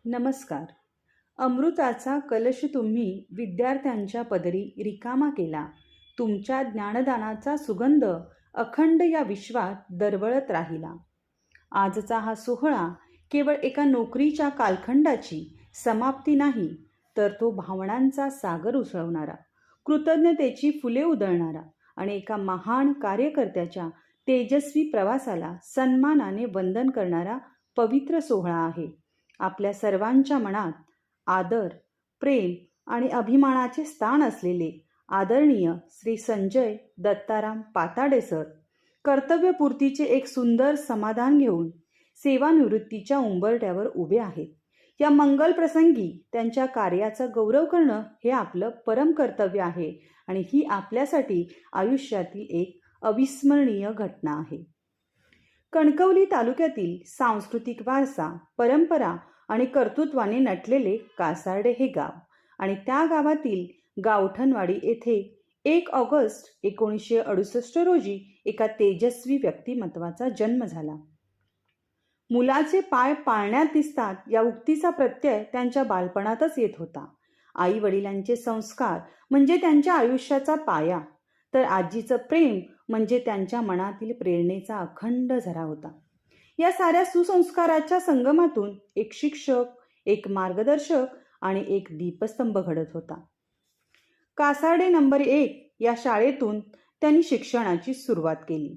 नमस्कार. अमृताचा कलश तुम्ही विद्यार्थ्यांच्या पदरी रिकामा केला. तुमच्या ज्ञानदानाचा सुगंध अखंड या विश्वात दरवळत राहिला. आजचा हा सोहळा केवळ एका नोकरीच्या कालखंडाची समाप्ती नाही, तर तो भावनांचा सागर उसळवणारा, कृतज्ञतेची फुले उधळणारा आणि एका महान कार्यकर्त्याच्या तेजस्वी प्रवासाला सन्मानाने वंदन करणारा पवित्र सोहळा आहे. आपल्या सर्वांच्या मनात आदर, प्रेम आणि अभिमानाचे स्थान असलेले आदरणीय श्री संजय दत्ताराम पाताडे सर कर्तव्यपूर्तीचे एक सुंदर समाधान घेऊन सेवानिवृत्तीच्या उंबरठ्यावर उभे आहेत. या मंगल प्रसंगी त्यांच्या कार्याचा गौरव करणं हे आपलं परम कर्तव्य आहे आणि ही आपल्यासाठी आयुष्यातील एक अविस्मरणीय घटना आहे. कणकवली तालुक्यातील सांस्कृतिक वारसा, परंपरा आणि कर्तृत्वाने नटलेले कासार्डे हे गाव आणि त्या गावातील गावठणवाडी येथे 1 ऑगस्ट 1968 रोजी एका तेजस्वी व्यक्तिमत्वाचा जन्म झाला. मुलाचे पाय पाळण्यात दिसतात या उक्तीचा प्रत्यय त्यांच्या बालपणातच येत होता. आई वडिलांचे संस्कार म्हणजे त्यांच्या आयुष्याचा पाया, तर आजीचं प्रेम म्हणजे त्यांच्या मनातील प्रेरणेचा अखंड झरा होता. या साऱ्या सुसंस्काराच्या संगमातून एक शिक्षक, एक मार्गदर्शक आणि एक दीपस्तंभ घडत होता. कासार्डे नंबर 1 या शाळेतून त्यांनी शिक्षणाची सुरुवात केली.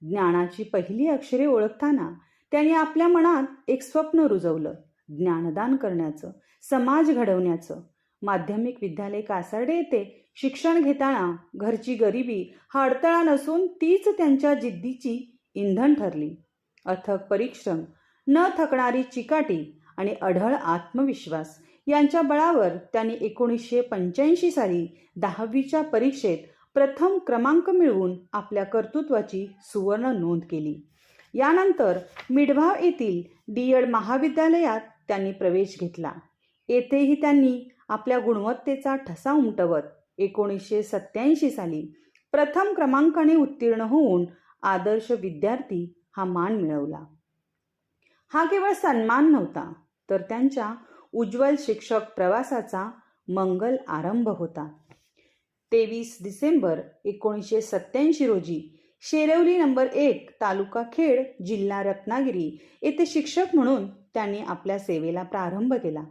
ज्ञानाची पहिली अक्षरे ओळखताना त्यांनी आपल्या मनात एक स्वप्न रुजवलं, ज्ञानदान करण्याचं, समाज घडवण्याचं. माध्यमिक विद्यालय कासार्डे येथे शिक्षण घेताना घरची गरिबी हा अडथळा नसून तीच त्यांच्या जिद्दीची इंधन ठरली. अथक परिश्रम, न थकणारी चिकाटी आणि अढळ आत्मविश्वास यांच्या बळावर त्यांनी 1985 साली 10वीच्या परीक्षेत प्रथम क्रमांक मिळवून आपल्या कर्तृत्वाची सुवर्ण नोंद केली. यानंतर मिढवाव येथील डी.एड. महाविद्यालयात त्यांनी प्रवेश घेतला. येथेही त्यांनी आपल्या गुणवत्तेचा ठसा उमटवत 1987 साली प्रथम क्रमांकाने उत्तीर्ण होऊन आदर्श विद्यार्थी हा मान मिळवला. हा केवळ सन्मान नव्हता, तर त्यांच्या उज्ज्वल शिक्षक प्रवासाचा मंगल आरंभ होता. 23 डिसेंबर 1987 रोजी शेरवली नंबर 1 तालुका खेड जिल्हा रत्नागिरी येथे शिक्षक म्हणून त्यांनी आपल्या सेवेला प्रारंभ केला.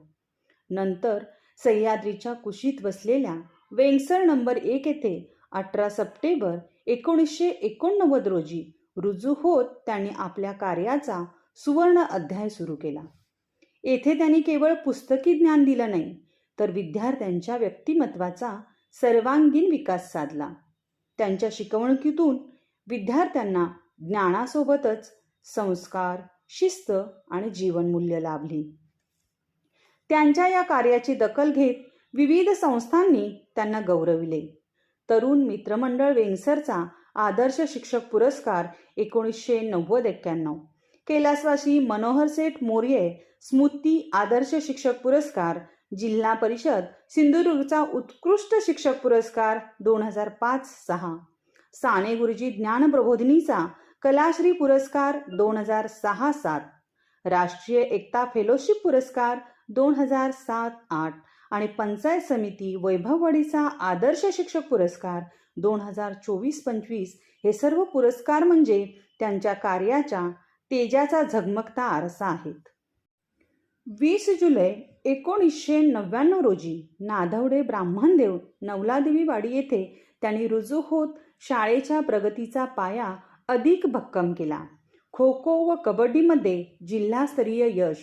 नंतर सह्याद्रीच्या कुशीत वसलेल्या वेंगसर नंबर 1 येथे 18 सप्टेंबर 1989 रोजी रुजू होत त्यांनी आपल्या कार्याचा सुवर्ण अध्याय सुरू केला. येथे त्यांनी केवळ पुस्तकी ज्ञान दिलं नाही, तर विद्यार्थ्यांच्या व्यक्तिमत्वाचा सर्वांगीण विकास साधला. त्यांच्या शिकवणुकीतून विद्यार्थ्यांना ज्ञानासोबतच संस्कार, शिस्त आणि जीवनमूल्य लाभली. त्यांच्या या कार्याची दखल घेत विविध संस्थांनी त्यांना गौरविले. तरुण मित्रमंडळ वेंगसरचा आदर्श शिक्षक पुरस्कार 1990-91, कैलासवासी मनोहर सेठ मोर्ये स्मृती आदर्श शिक्षक पुरस्कार, जिल्हा परिषद सिंधुदुर्गचा उत्कृष्ट शिक्षक पुरस्कार 2005-06, साने गुरुजी ज्ञान प्रबोधिनीचा कलाश्री पुरस्कार 2006-07, राष्ट्रीय एकता फेलोशिप पुरस्कार 2007-08 आणि पंचायत समिती वैभववाडीचा आदर्श शिक्षक पुरस्कार 2024-25 हे सर्व पुरस्कार म्हणजे त्यांच्या कार्याच्या तेजाचा झगमगता आरसा आहेत. 20 जुलै 1999 रोजी नाधवडे ब्राह्मणदेव नवलादेवी वाडी येथे त्यांनी रुजू होत शाळेच्या प्रगतीचा पाया अधिक भक्कम केला. खो खो व कबड्डीमध्ये जिल्हास्तरीय यश,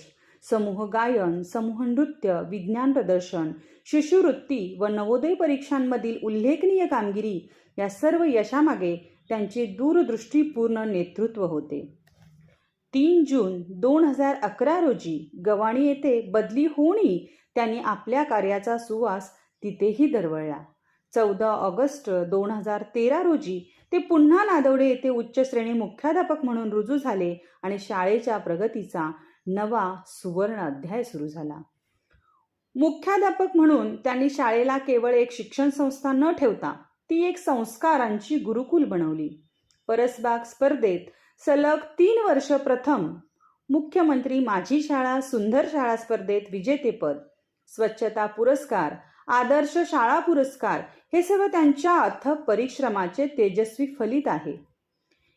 समूह गायन, समूह नृत्य, विज्ञान प्रदर्शन, शिष्यवृत्ती व नवोदय परीक्षांमधील उल्लेखनीय कामगिरी या सर्व यशामागे त्यांचे दूरदृष्टीपूर्ण नेतृत्व होते. 3 जून 2011 रोजी गव्हाणी येथे बदली होऊनही त्यांनी आपल्या कार्याचा सुवास तिथेही दरवळला. 14 ऑगस्ट 2013 रोजी ते पुन्हा नादवडे येथे उच्च श्रेणी मुख्याध्यापक म्हणून रुजू झाले आणि शाळेच्या प्रगतीचा नवा सुवर्ण अध्याय सुरू झाला. मुख्याध्यापक म्हणून त्यांनी शाळेला केवळ एक शिक्षण संस्था न ठेवता ती एक संस्कारांची गुरुकुल बनवली. परसबाग स्पर्धेत सलग 3 वर्ष प्रथम, मुख्यमंत्री माझी शाळा सुंदर शाळा स्पर्धेत विजेतेपद, स्वच्छता पुरस्कार, आदर्श शाळा पुरस्कार हे सर्व त्यांच्या अथक परिश्रमाचे तेजस्वी फलित आहे.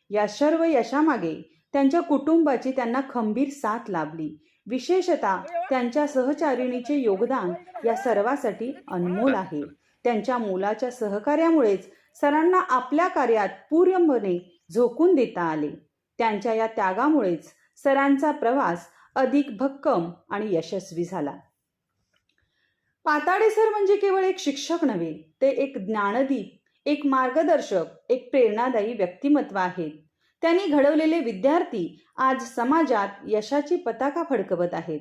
या सर्व यशामागे त्यांच्या कुटुंबाची त्यांना खंबीर साथ लाभली. विशेषतः त्यांच्या सहचारिणीचे योगदान या सर्वासाठी अनमोल आहे. त्यांच्या मुलाच्या सहकार्यामुळेच सरांना आपल्या कार्यात पूर्णपणे झोकून देता आले. त्यांच्या या त्यागामुळेच सरांचा प्रवास अधिक भक्कम आणि यशस्वी झाला. पाताडे सर म्हणजे केवळ एक शिक्षक नव्हे, ते एक ज्ञानदीप, एक मार्गदर्शक, एक प्रेरणादायी व्यक्तिमत्व आहेत. त्यांनी घडवलेले विद्यार्थी आज समाजात यशाची पताका फडकवत आहेत.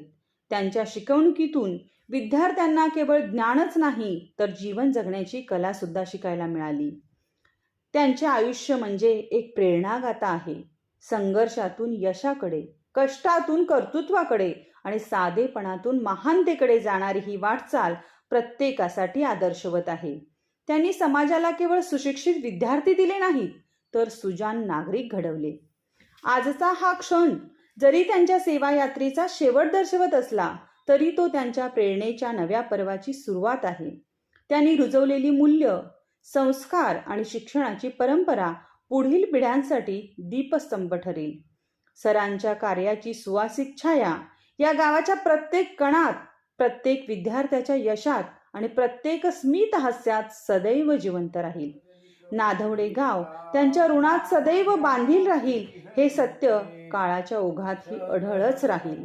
त्यांच्या शिकवणुकीतून विद्यार्थ्यांना केवळ ज्ञानच नाही तर जीवन जगण्याची कला सुद्धा शिकायला मिळाली. त्यांचे आयुष्य म्हणजे एक प्रेरणागाथा आहे. संघर्षातून यशाकडे, कष्टातून कर्तृत्वाकडे आणि साधेपणातून महानतेकडे जाणारी ही वाटचाल प्रत्येकासाठी आदर्शवत आहे. त्यांनी समाजाला केवळ सुशिक्षित विद्यार्थी दिले नाहीत तर सुजाण नागरिक घडवले. आजचा हा क्षण जरी त्यांच्या सेवा यात्रेचा शेवट दर्शवत असला तरी तो त्यांच्या प्रेरणेच्या नव्या पर्वाची सुरुवात आहे. त्यांनी रुजवलेली मूल्य, संस्कार आणि शिक्षणाची परंपरा पुढील पिढ्यांसाठी दीपस्तंभ ठरेल. सरांच्या कार्याची सुवासिक छाया या गावाच्या प्रत्येक कणात, प्रत्येक विद्यार्थ्याच्या यशात आणि प्रत्येक स्मित हास्यात सदैव जिवंत राहील. नाधवडे गाव त्यांच्या ऋणात सदैव बांधील राहील हे सत्य काळाच्या ओघातही अढळच राहील.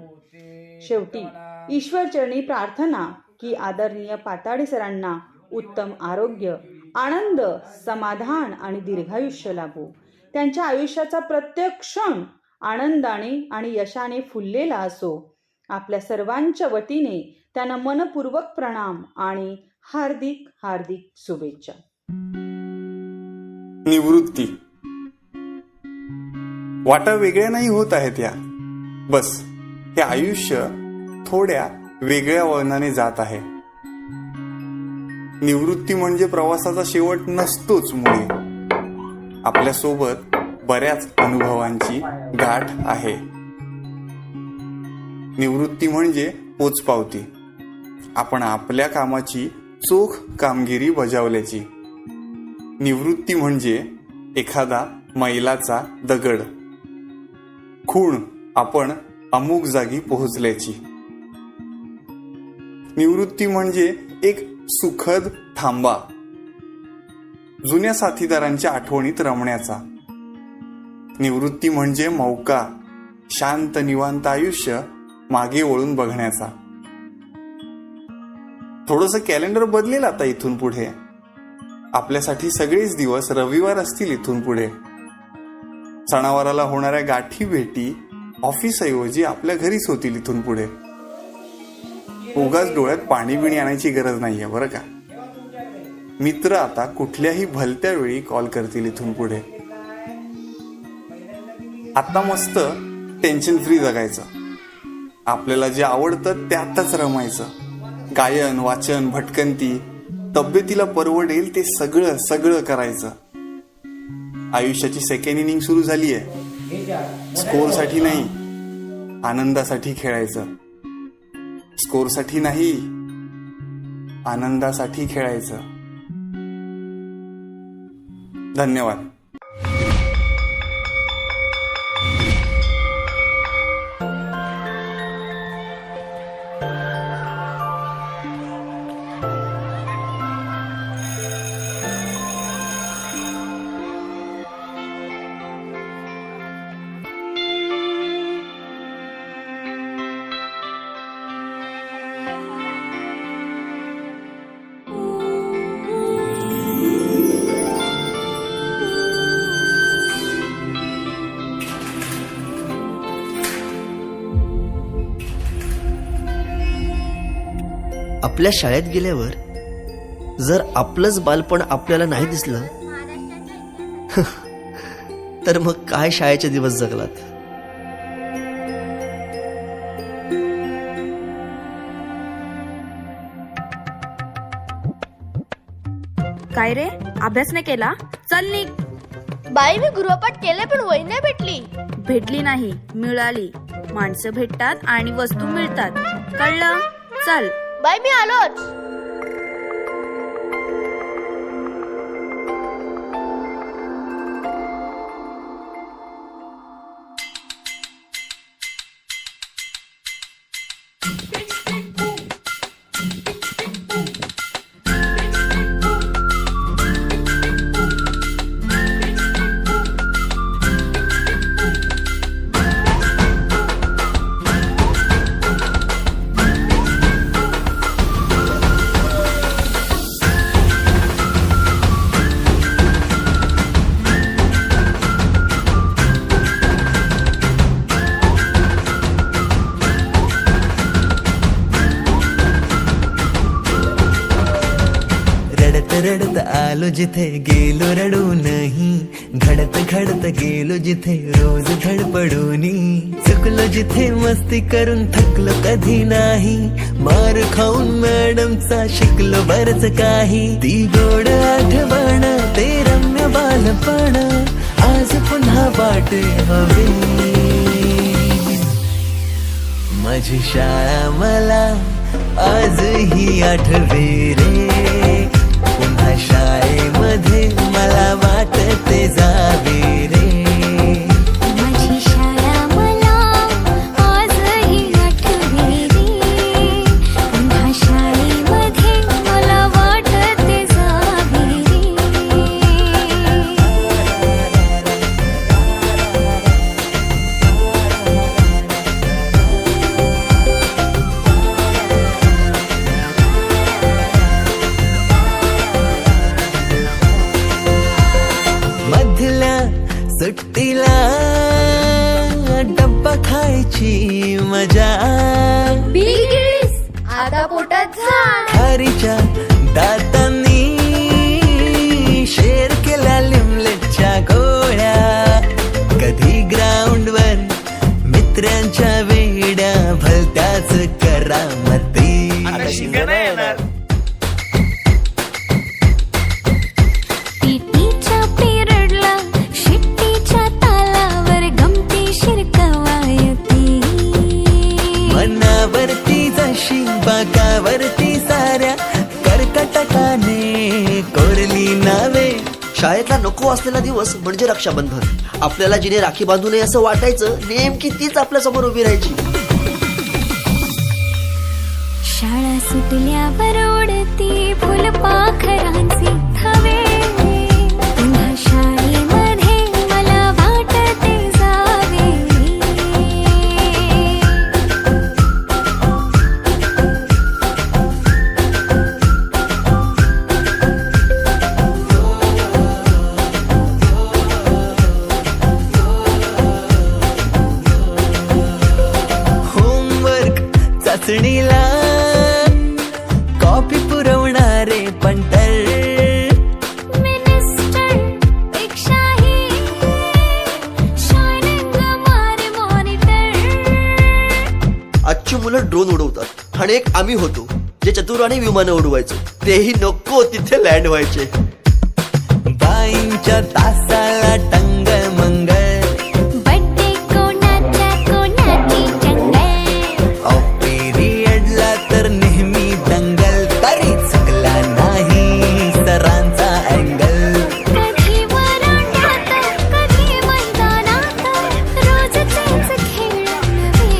शेवटी ईश्वरचरणी प्रार्थना की आदरणीय पाताडे सरांना उत्तम आरोग्य, आनंद, समाधान आणि दीर्घायुष्य लाभो. त्यांच्या आयुष्याचा प्रत्येक क्षण आनंदाने आणि यशाने फुललेला असो. आपल्या सर्वांच्या वतीने त्यांना मनपूर्वक प्रणाम आणि हार्दिक हार्दिक शुभेच्छा. निवृत्ती. वाटा वेगळ्या नाही होत आहेत या, बस हे आयुष्य थोड्या वेगळ्या वळणाने जात आहे. निवृत्ती म्हणजे प्रवासाचा शेवट नसतोच. मुळे आपल्यासोबत बऱ्याच अनुभवांची गाठ आहे. निवृत्ती म्हणजे पोचपावती. आपण आपल्या कामाची चोख कामगिरी बजावल्याची. निवृत्ती म्हणजे एखादा मैलाचा दगड, खूण आपण अमुक जागी पोहोचल्याची. निवृत्ती म्हणजे एक सुखद थांबा, जुन्या साथीदारांच्या आठवणीत रमण्याचा. निवृत्ती म्हणजे मौका, शांत निवांत आयुष्य मागे वळून बघण्याचा. थोडंसं कॅलेंडर बदलेल आता इथून पुढे. आपल्यासाठी सगळेच दिवस रविवार असतील इथून पुढे. सणावाराला होणाऱ्या गाठी भेटी ऑफिसऐवजी आपल्या घरीच होतील इथून पुढे. उगाच डोळ्यात पाणी बिणी आणायची गरज नाहीये बरं का. मित्र आता कुठल्याही भलत्या वेळी कॉल करतील इथून पुढे. आता मस्त टेन्शन फ्री जगायचं. आपल्याला जे आवडतं त्यातच रमायचं. गायन, वाचन, भटकंती, तब्येतीला परवडेल ते सगळं सगळं करायचं. आयुष्याची सेकंड इनिंग सुरू झालीये. स्कोरसाठी नाही, आनंदासाठी खेळायचं. स्कोरसाठी नाही, आनंदासाठी खेळायचं. धन्यवाद. आपल्या शाळेत गेल्यावर जर आपलंच बालपण आपल्याला नाही दिसलं तर मग काय शाळेचे दिवस जगलात. काय रे, अभ्यास नाही केला? चल निघ. बाई मी गृहपाठ केले पण वही नाही भेटली. भेटली नाही, मिळाली. माणसं भेटतात आणि वस्तू मिळतात, कळलं? चल. बाई मी आलोच. रडत आलो जिथे गेलो रडू नाही, घडत घडत गेलो जिथे रोज धडपडूनी, चुकलो जिथे मस्ती करून थकलो कधी नाही, मार खाऊन मॅडमचा शिकलो बरच काही, ती गोड आठवण ते रम्य बालपण आज पुन्हा वाटे हवे. माझी शाळा मला आजही आठवे रे, पुन्हा शाळेमध्ये मला वाटते जावे रे. माझी शाळा मला आजही आठवे रे, पुन्हा शाळेमध्ये मला वाटते जावे रे. मधल्या सुट्टीला डब्बा खायची मजा, आता पोटात झाड. खारीच्या दातांनी शेर केल्या लिमलेटच्या गोळ्या, कधी ग्राउंडवर मित्रांच्या वेड्या भलत्याच करामती. पीटीच्या पिरियडला शिट्टीच्या तालावर गमतीशीर कवायती, मनावरती जशी बागावरती साऱ्या कर्कटकाने कोरली नावे. शाळेतला नको असलेला दिवस म्हणजे रक्षाबंधन. आपल्याला जिने राखी बांधू नये असं वाटायचं, नेमकी तीच आपल्या समोर उभी राहायची. शाळा सुटल्यावर उडती फुलपाखरांचे थवे, पुन्हा शाळेमध्ये मला वाटते जावे. होमवर्क चाचणीला कॉपी पुरवणारे पंटर, मिनिस्टर पेक्षाही शायनिंग मारे मॉनिटर. आजची मुलं ड्रोन उडवतात आणि एक आम्ही होतो जे चतुराने विमानं उडवायचो, तेही नको तिथे लँड व्हायचे. बाईंच्या तासाला टंग मंगल, बड्डे कोणाच्या कोणाची जंगल, ऑफ पिरियडला तर नेहमी दंगल, तरी चुकला नाही सरांचा अँगल. कधी वरांड्यात कधी मैदानात रोजचेच खेळ नव्हे.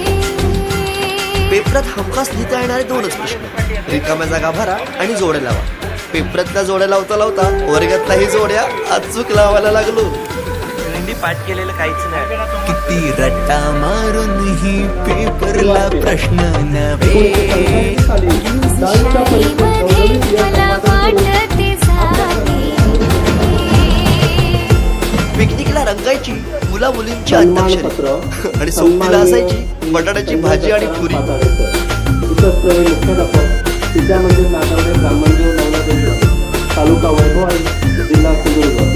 पेपरात हमखास लिहिता येणारे दोनच प्रश्न, रिकाम्या जागा भरा आणि जोड्या लावा. पेपरातल्या जोड्या लावता लावता वर्गातल्याही जोड्या अचूक लावायला लागलो. पाठ केलेलं काहीच नाही. किती रट्टा मारूनही पेपरला प्रश्न नव्हे. मला वाटते जावे. पिकनिकला रंगायची मुला मुलींची अंताक्षरी आणि सोबतीला असायची बटाट्याची भाजी आणि पुरी. विद्या मंदिर नागावडे ब्राह्मणदेव नवला केंद्र तालुका वैभव जिल्हा सिंधुदुर्ग.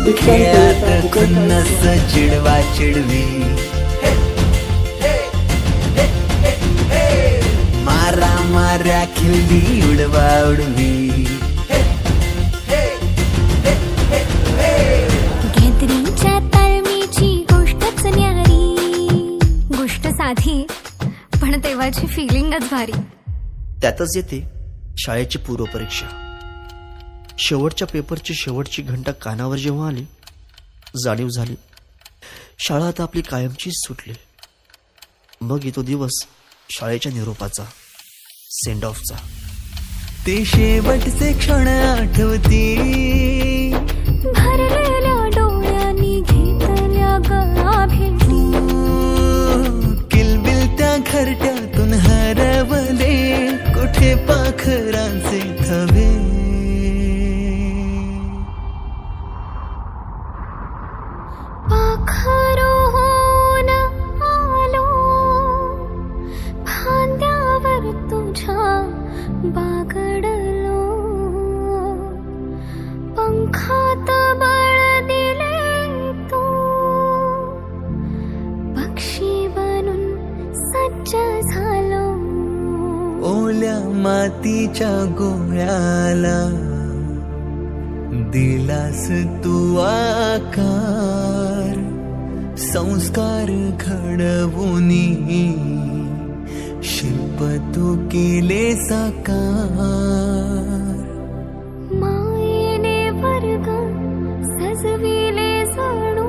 शिक्षण खेळात सेवेचा खुन्नस चिडवा चिडवी मारा माऱ्या खिल्ली उडवा उडवी घेतरीच्या ताळमेची गोष्टच न्यारी. गोष्ट साधी पण तेव्हाची फिलिंगच भारी. त्यातच येते शाळेची पूर्वपरीक्षा. शेवटच्या पेपरची शेवटची घंटा कानावर जेव्हा आली, जाणीव झाली शाळा आता आपली कायमचीच सुटली. मग येतो दिवस शाळेच्या निरोपाचा, सेंड ऑफचा. ते शेवटचे क्षण आठवती भरलेल्या डोळ्यांनी घेतल्या गळा भेटी. किलबिल त्या घरट्यातून हरवले कुठे पाखरांचे थवे. पाखरोन आलो फांद्यावर तुझ्या बागडलो. पंखात बळ दिले तू पक्षी बनून सज्ज झालो. ओल्या मातीच्या गोळ्याला दिलास तू आकार. संस्कार घडवुनी शिल्प तू केले साकार. मायेने वर्ग सजविले जणू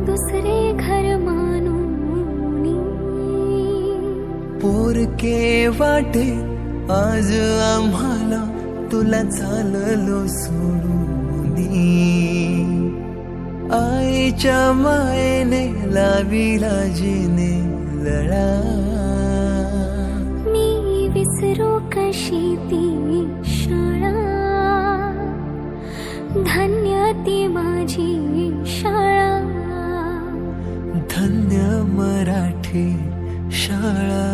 दुसरे घर मानूनी. पोरके वाटे आज आम्हाला तुला चाललो सोडूनी. आईच्या मायेने लाविला जिने लळा. मी विसरू कशी ती शाळा. धन्य ती माझी शाळा. धन्य मराठी शाळा.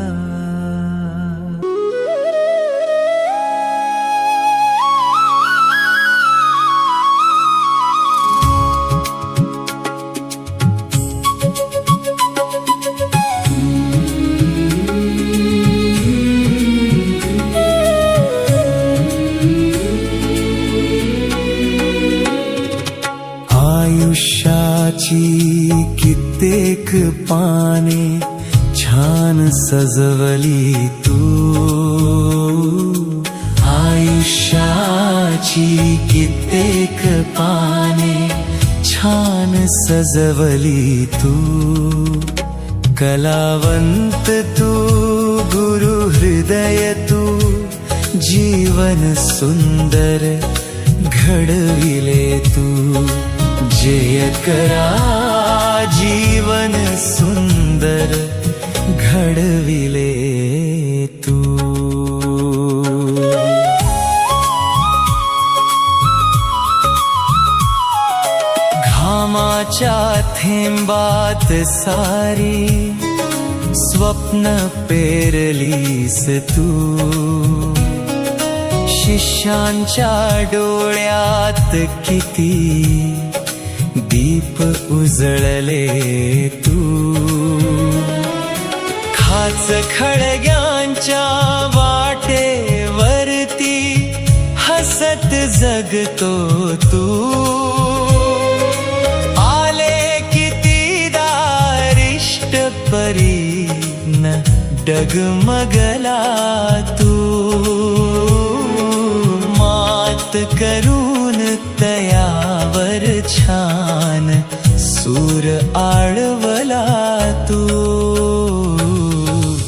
आयुष्याची कित्येक पाने छान सजवली तू. आयुष्याची कित्येक पाने छान सजवली तू. कलावंत तू गुरु हृदय तू जीवन सुंदर घडविले तू. जय करा जीवन सुंदर घडविले तू. घामाच्या थेंबात सारी स्वप्न पेरलीस तू. शिष्यांच्या डोळ्यात किती दीप उजळले तू. खाच खळग्यांच्या वाटेवरती हसत जगतो तू. आले किती दारिष्ट परी न डगमगला तू. मात करून तयावर छान सूर आळवला तू.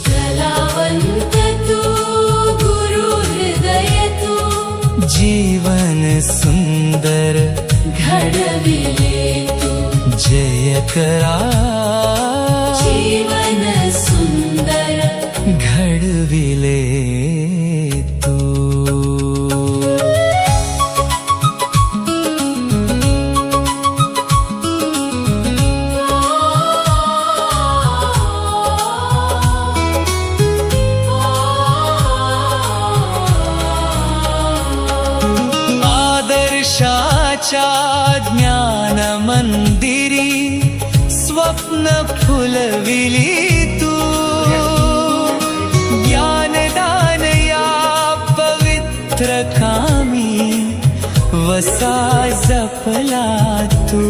कलावंत तू गुरु हृदय तू जीवन सुंदर घडविले तू. जय करा जीवन सुंदर घडविले तू. मंदिरी स्वप्न फुलविली तू ज्ञानदान या पवित्र कामी वसा जपला तू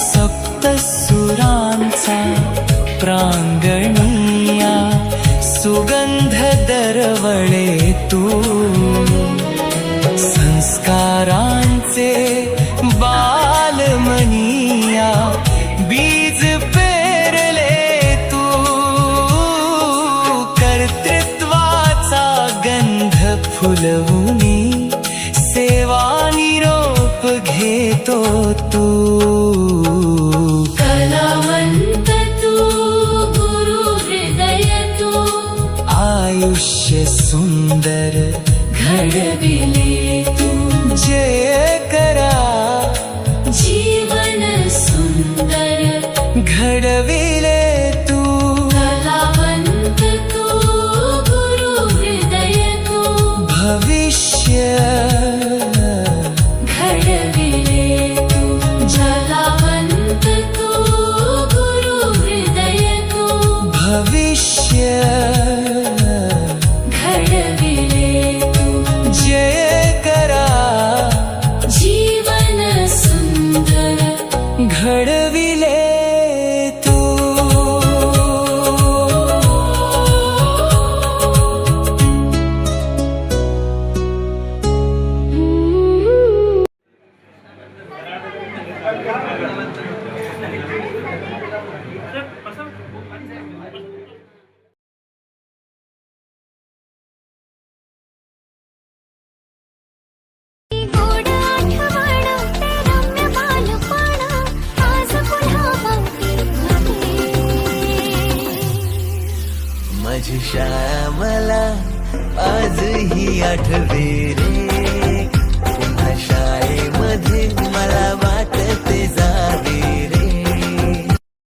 सप्तसुरांचा प्रांगणिया सुगंध दरवळे तू संस्कारांचे बालमनिया बीज पेरले तू कर्तृत्वाचा गंध फुलवूनी सेवा निरोप घेतो तू कलावंत तू गुरु हृदय तू आयुष्य सुंदर घडविले तू जय करा जीवन सुंदर घडविले तू कलावंत तू गुरु हृदय तू भविष्य घडविले तू कलावंत तू गुरु हृदय तू भविष्य घडविले तू जय करा जीवन सुंदर घडविले तू गोड आठवण ते रम्य बालपण आज पुन्हा पंक्ती माझी श्यामला आजही आठवे रे